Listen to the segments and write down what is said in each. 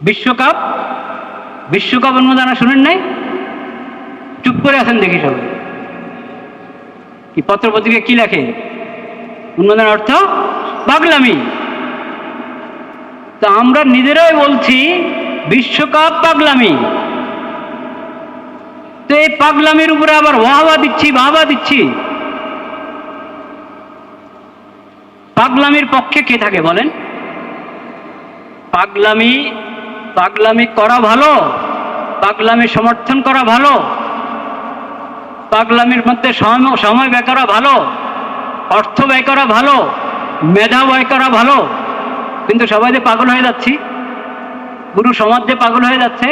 বিশ্বকাপ, বিশ্বকাপ উন্মোদনা শুনেন নাই? চুপ করে আছেন দেখি সবাই। কি পত্রপত্রিকা কি লেখে? উন্মোদনার অর্থ পাগলামি। তা আমরা নিজেরাই বলছি বিশ্বকাপ পাগলামি। তো এই পাগলামির উপরে আবার ওয়াহবা দিচ্ছি, বাহবা দিচ্ছি। পাগলামির পক্ষে কে থাকে বলেন? পাগলামি, পাগলামি করা ভালো, পাগলামি সমর্থন করা ভালো, পাগলামির মধ্যে সময় ব্যয় করা ভালো, অর্থ ব্যয় করা ভালো, মেধা ব্যয় করা ভালো। কিন্তু সবাই যে পাগল হয়ে যাচ্ছি, পুরো সমাজ যে পাগল হয়ে যাচ্ছে।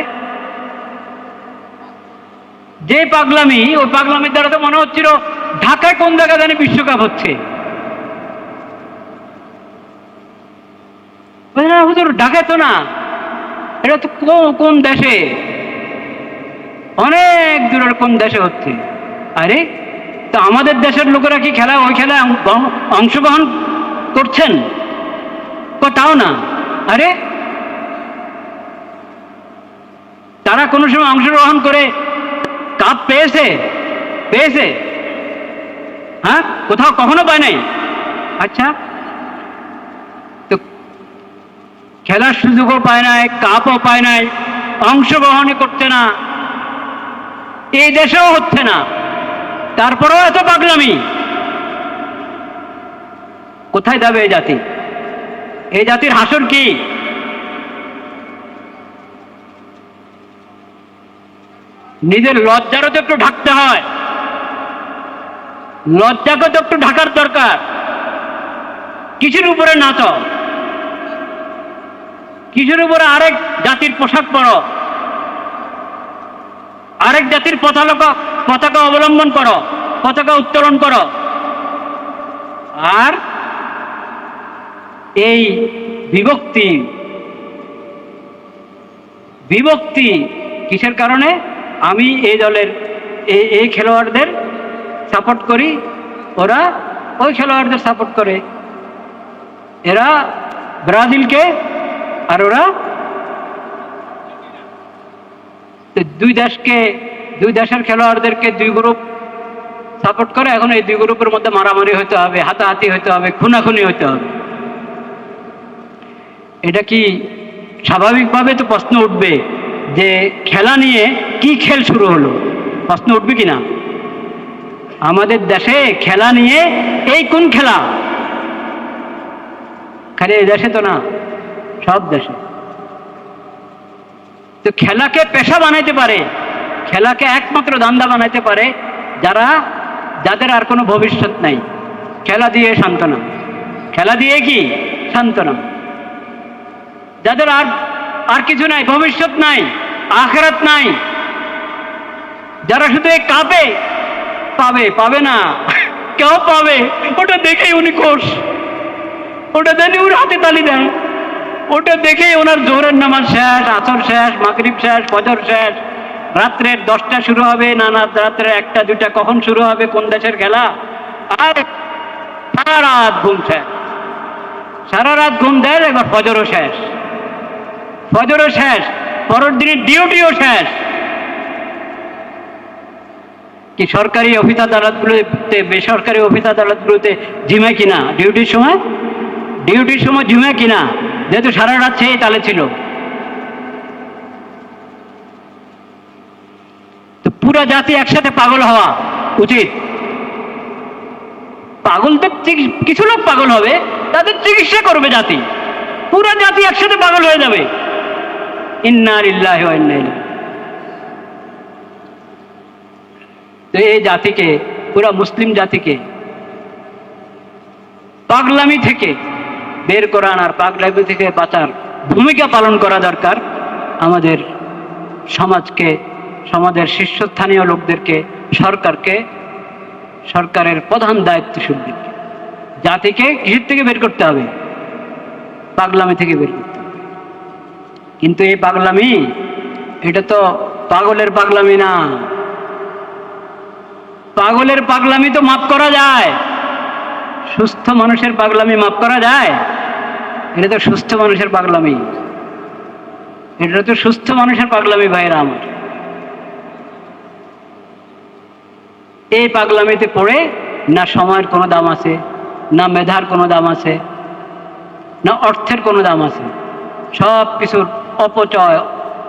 যে পাগলামি, ওই পাগলামির দ্বারা তো মনে হচ্ছিল ঢাকায় কোন জায়গা জানি বিশ্বকাপ হচ্ছে। হুজুর ঢাকায় তো না, এটা তো কোন দেশে, অনেক দূরের কোন দেশে হচ্ছে। আরে তো আমাদের দেশের লোকেরা কি খেলা, ওই খেলায় অংশগ্রহণ করছেন? তাও না। আরে তারা কোনো সময় অংশগ্রহণ করে কাপ পেয়েছে? পেয়েছে? হ্যাঁ, কোথাও কখনো পায় নাই। আচ্ছা, তো খেলার সুযোগও পায় নাই, কাপও পায় নাই, অংশগ্রহণই করছে না, এই দেশেও হচ্ছে না, তারপরেও এত পাগলামি। কোথায় যাবে এই জাতি? এই জাতির হাসর কি? নিজের লজ্জারও তো একটু ঢাকতে হয়, লজ্জাকে তো একটু ঢাকার দরকার। কিসের উপরে নাচ, কিসের উপরে আরেক জাতির পোশাক পরো, আরেক জাতির পতাকা অবলম্বন করো, পতাকা উত্তোলন করো। আর এই বিভক্তি, বিভক্তি কিসের কারণে? আমি এই দলের এই খেলোয়াড়দের সাপোর্ট করি, ওরা ওই খেলোয়াড়দের সাপোর্ট করে। এরা ব্রাজিলকে আর ওরা দুই দেশের খেলোয়াড়দেরকে দুই গ্রুপ সাপোর্ট করে। এখন এই দুই গ্রুপের মধ্যে মারামারি হতে হবে, হাতাহাতি হতে হবে, খুনাখুনি হতে হবে। এটা কি স্বাভাবিকভাবে তো প্রশ্ন উঠবে যে খেলা নিয়ে কি খেল শুরু হলো? প্রশ্ন উঠবে কিনা? আমাদের দেশে খেলা নিয়ে এই কোন খেলা? খালি এই দেশে তো না, সব দেশে। তো খেলাকে পেশা বানাইতে পারে, খেলাকে একমাত্র ধান্দা বানাইতে পারে যাদের আর কোনো ভবিষ্যৎ নাই। খেলা দিয়ে সান্ত্বনা, খেলা দিয়ে কি সান্ত্বনা। যাদের আর কিছু নাই, ভবিষ্যৎ নাই, আখিরাত নাই, যারা শুধু এই কাপে পাবে না, কেউ পাবে ওটা দেখেই উনি খুশ, ওটা দেখে উনি হাতে তালি দেন, ওটা দেখেই ওনার জোহরের নামাজ শেষ, আসর শেষ, মাগরিব শেষ, ফজর শেষ, রাত্রের 10টা শুরু হবে না, রাত্রের 1টা 2টা কখন শুরু হবে, কোন দেশের খেলা, আর সারা রাত ঘুম শেষ, সারা রাত ঘুম দেয়। এবার ফজরও শেষ, ফজরও শেষ, পরের দিনের ডিউটিও শেষ। কি সরকারি অফিস আদালতগুলোতে, বেসরকারি অফিস আদালতগুলোতে ঝিমে কিনা ডিউটির সময়? ডিউটির সময় ঝিমে কিনা? যেহেতু সারা রাত সেই তালে ছিল। তো পুরো জাতি একসাথে পাগল হওয়া উচিত। পাগল তো কিছু লোক পাগল হবে, তাদের চিকিৎসা করবে জাতি। পুরো জাতি একসাথে পাগল হয়ে যাবে। ইন্না লিল্লাহি ওয়া ইন্না ইলাইহি। তো এই জাতিকে, পুরো মুসলিম জাতিকে পাগলামি থেকে বের করান আর পাগলামি থেকে বাঁচার ভূমিকা পালন করা দরকার। আমাদের সমাজকে, সমাজের শীর্ষস্থানীয় লোকদেরকে, সরকারকে, সরকারের প্রধান দায়িত্বশীলদেরকে, জাতিকে কিসের থেকে বের করতে হবে? পাগলামি থেকে বের করতে হবে। কিন্তু এই পাগলামি, এটা তো পাগলের পাগলামি না। পাগলের পাগলামি তো মাফ করা যায়, সুস্থ মানুষের পাগলামি মাফ করা যায়? এটা তো সুস্থ মানুষের পাগলামি। এটা তো সুস্থ মানুষের পাগলামি ভাইরা আমার। এই পাগলামিতে পড়ে না সময়ের কোনো দাম আছে, না মেধার কোনো দাম আছে, না অর্থের কোনো দাম আছে। সব কিছুর অপচয়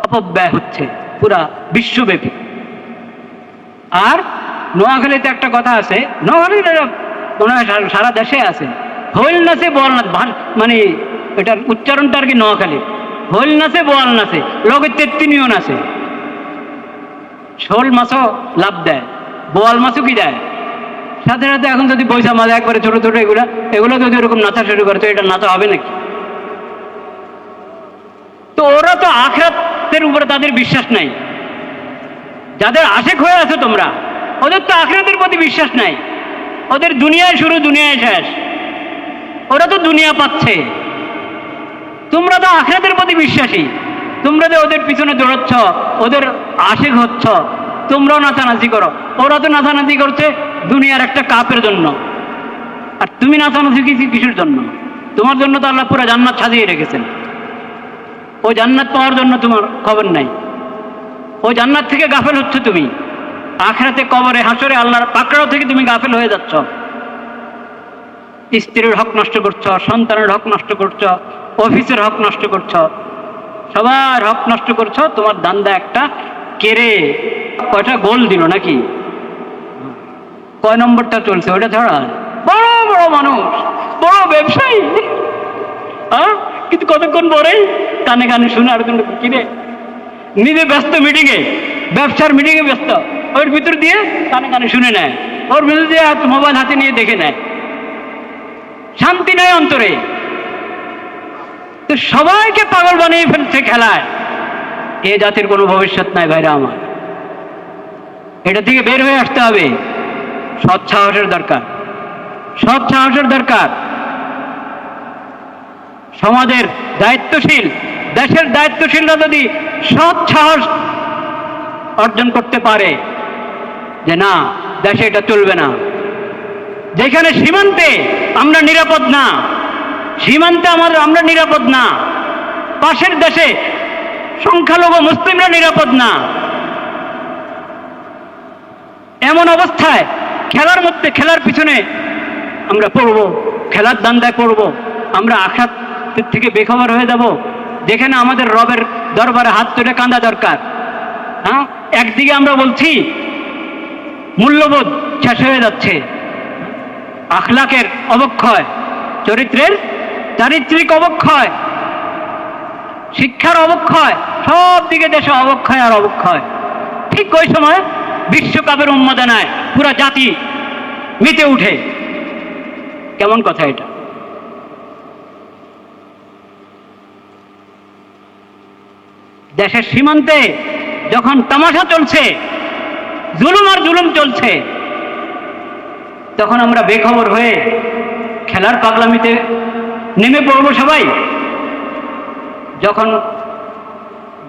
অপব্যয় হচ্ছে পুরা বিশ্বব্যাপী। আর নোয়াখালীতে একটা কথা আছে, নোয়াখালীতে মনে হয় সারা দেশে আছে, হইল নাচে বল নাচ, মানে এটার উচ্চারণটা আর কি নোয়াখালী, হইল নাচে বোয়াল নাচে, লগে তেত্তিনিও নাচে। শোল মাছও লাভ দেয়, বোয়াল মাছও কি দেয় সাথে সাথে। এখন যদি পয়সা মাছ একবারে ছোট ছোট এগুলো যদি ওরকম নাচা শুরু করে, তো এটা নাচা হবে নাকি? তো ওরা তো আখিরাতের উপরে তাদের বিশ্বাস নাই। যাদের আশেক হয়ে আছো তোমরা, ওদের তো আখিরাতের প্রতি বিশ্বাস নাই। ওদের দুনিয়ায় শুরু, দুনিয়ায় শেষ। ওরা তো দুনিয়া পাচ্ছে, তোমরা তো আখিরাতের প্রতি বিশ্বাসী। তোমরা যে ওদের পিছনে দৌড়াচ্ছ, ওদের আশেক হচ্ছ, তোমরাও নাচানাচি করো। ওরা তো নাচানাচি করছে দুনিয়ার একটা কাপের জন্য, আর তুমি নাচানাচি কিসের জন্য? তোমার জন্য তো আল্লাহ পুরো জান্নাত সাজিয়ে রেখেছেন। ওই জান্নাত পাওয়ার জন্য তোমার খবর নাই। ওই জান্নাত থেকে গাফেল হচ্ছ তুমি। আখিরাতে, কবরে, হাসরে আল্লাহর পাকড়াও থেকে তুমি গাফেল হয়ে যাচ্ছ। স্ত্রীর হক নষ্ট করছ, সন্তানের হক নষ্ট করছ, অফিসের হক নষ্ট করছ, সবার হক নষ্ট করছ। তোমার দান্দা একটা কেড়ে কয়টা গোল দিল নাকি, কয় নম্বরটা চলছে ওটা ছাড়া। বড় বড় মানুষ, বড় ব্যবসায়ী, হ্যাঁ, কিন্তু কতক্ষণ পরে কানে কানে শুনে আর কিনে নিজে ব্যস্ত মিটিংয়ে, ব্যবসার মিটিংয়ে ব্যস্ত, ওর ভিতর দিয়ে কানে কানে শুনে নেয়, ওর ভিতর দিয়ে মোবাইল হাতে নিয়ে দেখে নেয়। শান্তি নেই অন্তরে। তো সবাইকে পাগল বানিয়ে ফেলছে খেলায়। এ জাতির কোনো ভবিষ্যৎ নাই ভাইরা আমার। এটা থেকে বের হয়ে আসতে হবে। সৎ সাহসের দরকার, সৎ সাহসের দরকার। সমাজের দায়িত্বশীল, দেশের দায়িত্বশীলরা যদি সৎ সাহস অর্জন করতে পারে যে না, দেশে এটা চলবে না, যেখানে সীমান্তে আমরা নিরাপদ না, সীমান্তে আমরা নিরাপদ না, পাশের দেশে সংখ্যালঘু মুসলিমরা নিরাপদ না, এমন অবস্থায় খেলার মধ্যে, খেলার পিছনে আমরা পড়বো, খেলার দান্দায় পড়বো, আমরা আখিরাত থেকে বেখবর হয়ে যাব, যেখানে আমাদের রবের দরবারে হাত তুলে কাঁদা দরকার। হ্যাঁ, একদিকে আমরা বলছি মূল্যবোধ শেষ হয়ে যাচ্ছে, আখলাকের অবক্ষয়, চারিত্রিক অবক্ষয়, শিক্ষার অবক্ষয়, সব দিকে দেশে অবক্ষয় আর অবক্ষয়। ঠিক ওই সময় বিশ্বকাপের উন্মাদনায় পুরা জাতি মেতে উঠে। কেমন কথা এটা? দেশের সীমান্তে যখন তামাশা চলছে, জুলুম আর জুলুম চলছে, তখন আমরা বেখবর হয়ে খেলার পাগলামিতে নেমে পড়বো সবাই। যখন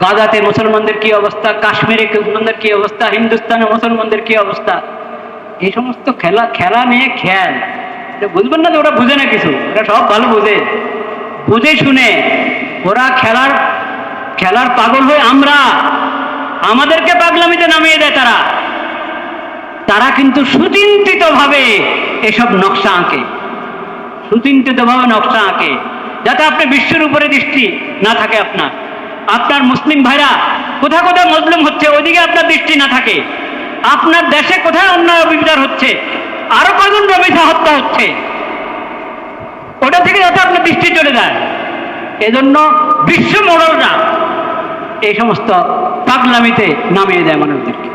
গাজাতে মুসলমানদের কি অবস্থা, কাশ্মীরে মুসলমানদের কি অবস্থা, হিন্দুস্তানে মুসলমানদের কি অবস্থা, এই সমস্ত খেলা নিয়ে খেয়াল বুঝবেন না যে ওরা বুঝে না কিছু, ওরা সব ভালো বুঝে শুনে ওরা খেলার পাগল হয়ে আমাদেরকে পাগলামিতে নামিয়ে দেয়। তারা কিন্তু সুচিন্তিতভাবে এসব নকশা আঁকে, সুচিন্তিতভাবে নকশা আঁকে, যাতে আপনি বিশ্বের উপরে দৃষ্টি না থাকে। আপনার মুসলিম ভাইরা কোথায় কোথায় মজলুম হচ্ছে, ওইদিকে আপনার দৃষ্টি না থাকে। আপনার দেশে কোথায় অন্যায় অবিচার হচ্ছে, আরো কয়জন রবিশা হত্যা হচ্ছে, ওটা থেকে যাতে আপনার দৃষ্টি চলে যায়। এজন্য বিশ্ব মোড়লরা এই সমস্ত পাগলামিতে নামিয়ে দেয় মানুষদেরকে।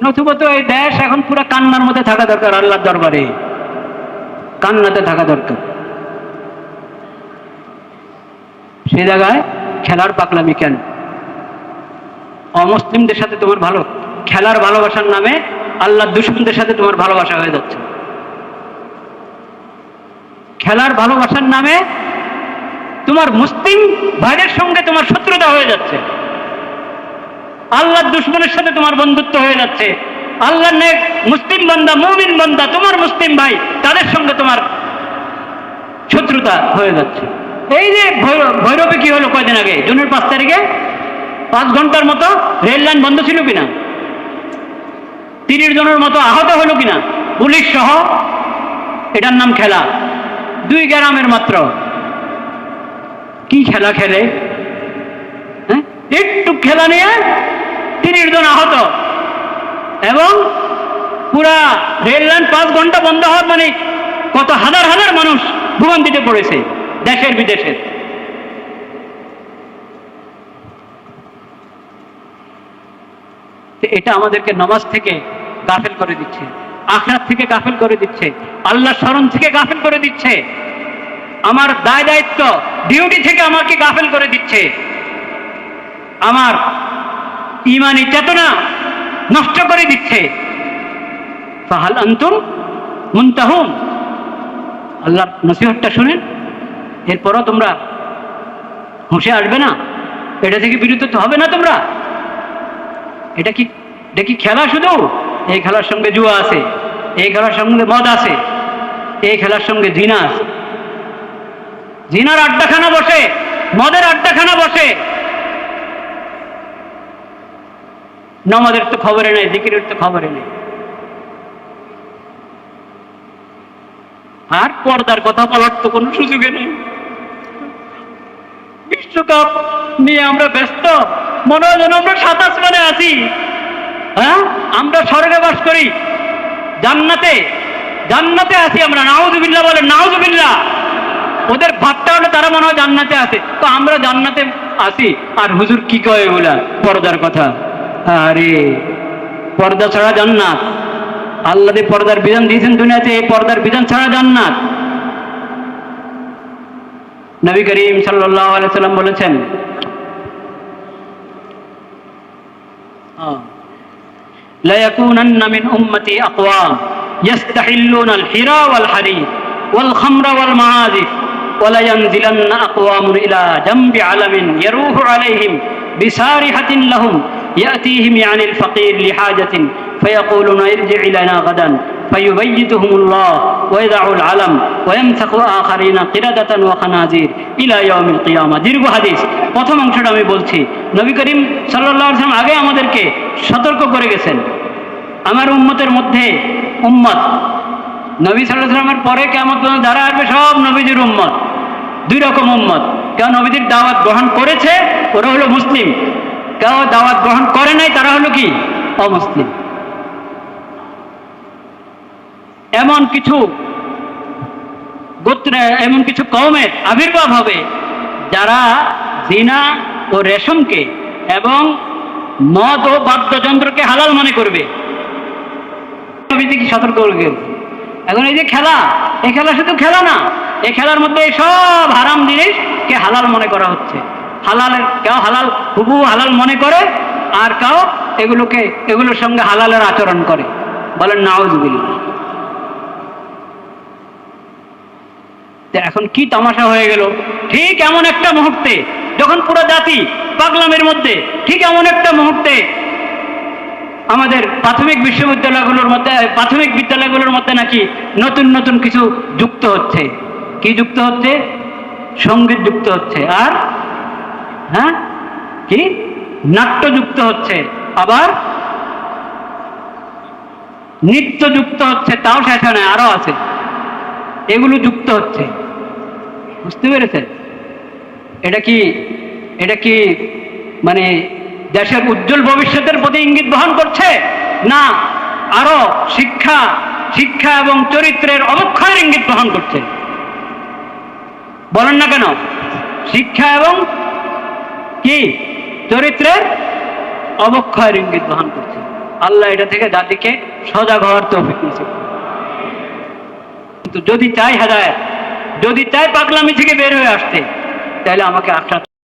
নতুবা এই দেশ এখন পুরো কান্নার মধ্যে থাকা দরকার, আল্লাহর দরবারে কান্নাতে থাকা দরকার। সে জায়গায় খেলার পাগলামি কেন? অমুসলিমদের সাথে তোমার খেলার ভালোবাসার নামে আল্লাহর দুশমনদের সাথে তোমার ভালোবাসা হয়ে যাচ্ছে। খেলার ভালোবাসার নামে তোমার মুসলিম ভাইদের সঙ্গে তোমার শত্রুতা হয়ে যাচ্ছে। আল্লাহর দুশমনের সাথে তোমার বন্ধুত্ব হয়ে যাচ্ছে। আল্লাহর নেক মুসলিম বান্দা, মুমিন বান্দা, তোমার মুসলিম ভাই, তাদের সঙ্গে তোমার শত্রুতা হয়ে যাচ্ছে। এই যে ভৈরবে কি হলো কয়দিন আগে, জুনের 5 তারিখে 5 ঘন্টার মতো রেল লাইন বন্ধ ছিল কিনা, 30 জনের মতো আহত হলো কিনা পুলিশ সহ। এটার নাম খেলা। 2 গ্রামের মাত্র কি খেলা খেলে, হ্যাঁ? একটু খেলা নিয়ে 30 জন আহত, এবং পুরা রেল লাইন 5 ঘন্টা বন্ধ হওয়ার মানে কত হাজার হাজার মানুষ ভোগান্তিতে পড়েছে দেশের বিদেশের। এটা আমাদেরকে নামাজ থেকে গাফেল করে দিচ্ছে, আখিরাত থেকে গাফেল করে দিচ্ছে, আল্লাহর স্মরণ থেকে গাফেল করে দিচ্ছে, আমার দায় দায়িত্ব ডিউটি থেকে আমাকে গাফেল করে দিচ্ছে, আমার ঈমানি চেতনা নষ্ট করে দিচ্ছে। ফাহাল আনতুম মুনতাহুন। আল্লাহর নসিহতটা শুনেন, এরপরও তোমরা হুঁশে আসবে না, এটা থেকে বিরত তো হবে না তোমরা। এটা কি খেলা শুধু? এই খেলার সঙ্গে জুয়া আছে, এই খেলার সঙ্গে মদ আছে, এই খেলার সঙ্গে জিনা আছে। জিনার আড্ডাখানা বসে, মদের আড্ডাখানা বসে, নামাজের তো খবরে নেই, জিকিরের তো খবরে নেই। আর পর্দার কথা বলার তো কোনো সুযোগে নেই। বিশ্বকাপ নিয়ে আমরা ব্যস্ত, মনে হয় যেন আমরা 7 আসমানে আছি। হ্যাঁ, আমরা স্বর্গে বাস করি, জান্নাতে জান্নাতে আছি আমরা। নাউজুবিল্লাহ বলে, নাউজুবিল্লাহ। ওদের ভাবটা হলে তারা মনে হয় জান্নাতে আছে, তো আমরা জান্নাতে আছি। আর হুজুর কি কয় এগুলা পর্দার কথা? আরে পর্দা ছাড়া জান্নাত, আল্লাহ যে পর্দার বিধান দিয়েছেন দুনিয়াতে, এই পর্দার বিধান ছাড়া জান্নাত। নবী করিম সাল্লাল্লাহু আলাইহি সাল্লাম বলেছেন, লা ইয়াকুনান্না মিন উম্মতি আকওয়াম ইয়াস্তাহিল্লুনা আল-হিরা ওয়াল হারির ওয়াল খামরা ওয়াল মাআজিফ ওয়া লা ইয়ানজিলান্না আকওয়ামুন ইলা জামবি আলামিন ইয়ারুহু আলাইহিম বিসারিহাতিন লাহুম ইয়াতিহিম ইয়ানিল ফাকির লিহাজাতিন ফায়াকুলুনা ইরজি' ইলানা গাদান فيبيتهم الله ويدع العلم ويمسخ آخرين قردة وخنازير إلى يوم القيامة। দীর্ঘ হাদিস। প্রথম অংশটা আমি বলছি, নবী করিম সাল্লাল্লাহু আলাইহি ওয়াসাল্লাম আগে আমাদেরকে সতর্ক করে গেছেন, আমার উম্মতের মধ্যে উম্মত নবী সাল্লাল্লাহু আলাইহি ওয়াসাল্লামের পরে কিয়ামত পর্যন্ত যারা আসবে সব নবীজির উম্মত। 2 রকম উম্মত, কেউ নবীজির দাওয়াত গ্রহণ করেছে, ওরা হলো মুসলিম, কেউ দাওয়াত গ্রহণ করে নাই, তারা হলো কি অমুসলিম। এমন কিছু গোত্রে, এমন কিছু কওমের আবির্ভাব হবে যারা জিনা ও রেশমকে এবং মদ ও বাদ্যযন্ত্রকে হালাল মনে করবে। নবীজি কি সতর্ক করে? এখন এই যে খেলা, এই খেলা শুধু খেলা না, এই খেলার মধ্যে সব হারাম জিনিসকে হালাল মনে করা হচ্ছে। হালালের কেউ হালাল হুবহু হালাল মনে করে, আর কেউ এগুলোর সঙ্গে হালালের আচরণ করে। বলেন নাউজুবিল্লাহ। এখন কি তামাশা হয়ে গেল, ঠিক এমন একটা মুহূর্তে যখন পুরো জাতি পাগলামের মধ্যে, ঠিক এমন একটা মুহূর্তে আমাদের প্রাথমিক বিদ্যালয়গুলোর মধ্যে নাকি নতুন নতুন কিছু যুক্ত হচ্ছে। কি যুক্ত হচ্ছে? সঙ্গীত যুক্ত হচ্ছে, আর হ্যাঁ কি নাট্য যুক্ত হচ্ছে, আবার নৃত্য যুক্ত হচ্ছে। তাও শেষ হয় না, আরো আছে, এগুলো যুক্ত হচ্ছে। বুঝতে পেরেছেন? এটা কি মানে দেশের উজ্জ্বল ভবিষ্যতের প্রতি ইঙ্গিত বহন করছে, না আরো শিক্ষা এবং চরিত্রের অবক্ষয়ের ইঙ্গিত বহন করছে? বলেন না কেন? শিক্ষা এবং কি চরিত্রের অবক্ষয়ের ইঙ্গিত বহন করছে। আল্লাহ এটা থেকে জাতিকে সজাগ হওয়ার তৌফিক দিয়েছে। কিন্তু যদি চাই হেদায়েত, যদি চাই পাগলামি থেকে বের হয়ে আসতে, তাহলে আমাকে আখরাত